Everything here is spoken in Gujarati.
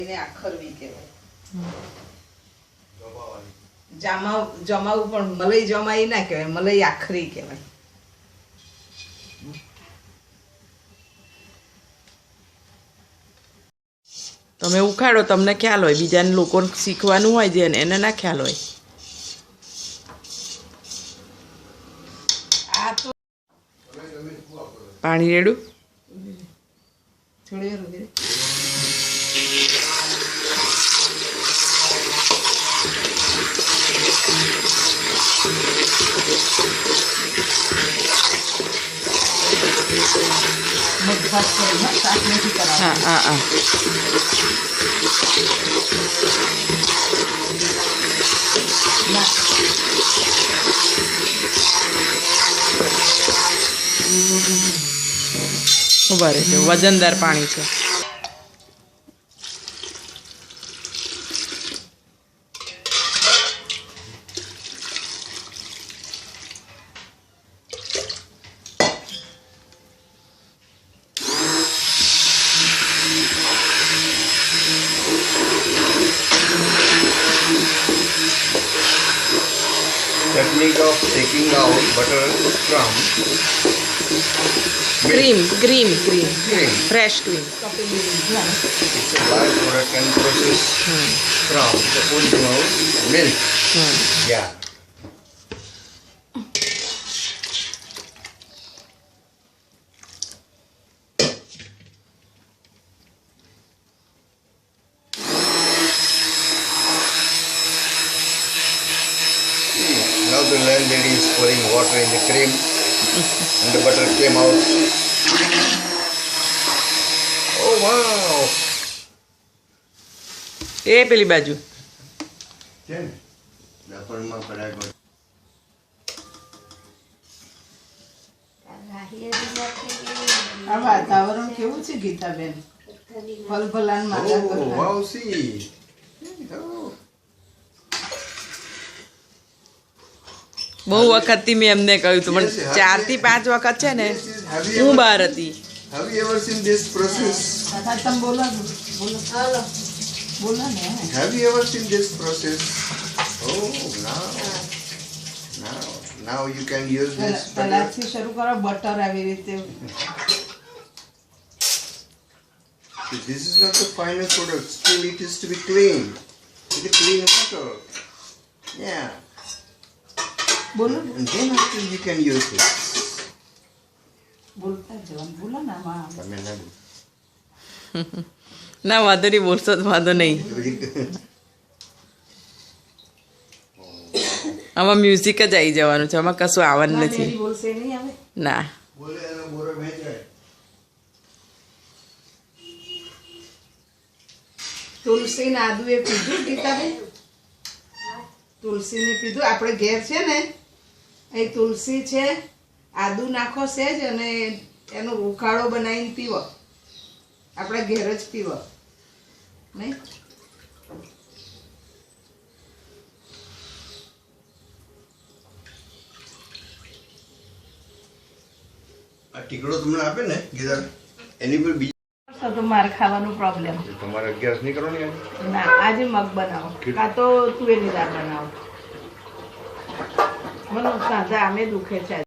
એને આખરવી કહેવાય, જમાવું પણ મલાઈ જમાઈ ના કહેવાય, મલાઈ આખરી કહેવાય. તમે ઉખાડો, તમને ખ્યાલ હોય, બીજાને લોકોને શીખવાનું હોય છે એને ના ખ્યાલ હોય. આ તો પાણી રેડું થોડી વાર ઉભી રહે. મગભાત કરી, હા, શાક નથી કરાવવાનું. હા હા હા ના. ઉભા રહેજો, વજનદાર પાણી છે. Technique of taking out butter from cream cream cream cream. Fresh cream. It's a byproduct and process from the original milk. Yeah. Now the landlady is pouring water in the cream and the butter came out. Oh wow! એ પેલી બાજુ આ વાતાવરણ કેવું છે ગીતાબેન? ફલફલાન માતા Oh કરતા. wow! See. Oh. બહુ વખતથી મેં એમને કહ્યું હતું, પણ 4 થી 5 વખત છે ને હું બહાર હતી. Have you ever seen this process? કાકા તમે બોલો ને, બોલો. બોલો ને. Have you ever seen this process? Oh, now you can use this butter. પહેલાથી શરૂ કરો, બટર આવી રીતે. This is not the final product. Still, it is to be cleaned with the clean water. Yeah, બોલો ને. and then after you can use it. બોલતા જવાનું, બોલો ને આમાં. Tamil Nadu. ના વાંધો નહીં, બોલશો તો વાંધો નહીં. આમાં મ્યુઝિક જ આવી જવાનું છે, આમાં કશું આવવાનું નથી. મેરી બોલશે નહીં આવે. ના તુલસી ને આદુ એ પીધું ગીતાબેન? તુલસી ને પીધું? આપણે ઘેર છે ને અહીં તુલસી છે, આદુ નાખો સહેજ અને એનો ઉકાળો બનાવીને પીવો. આપણે ઘેર જ પીવો નહીં. આ ટીકડો તમને આપે ને ગીતા એની પર બીજી તો મારે ખાવાનું પ્રોબ્લેમ. તમારે 11 નહીં કરવાની આજે? ના, આજે મગ બનાવો કાં તો તુવેરની દાળ બનાવો. મને સાંધા આમે દુખે છે.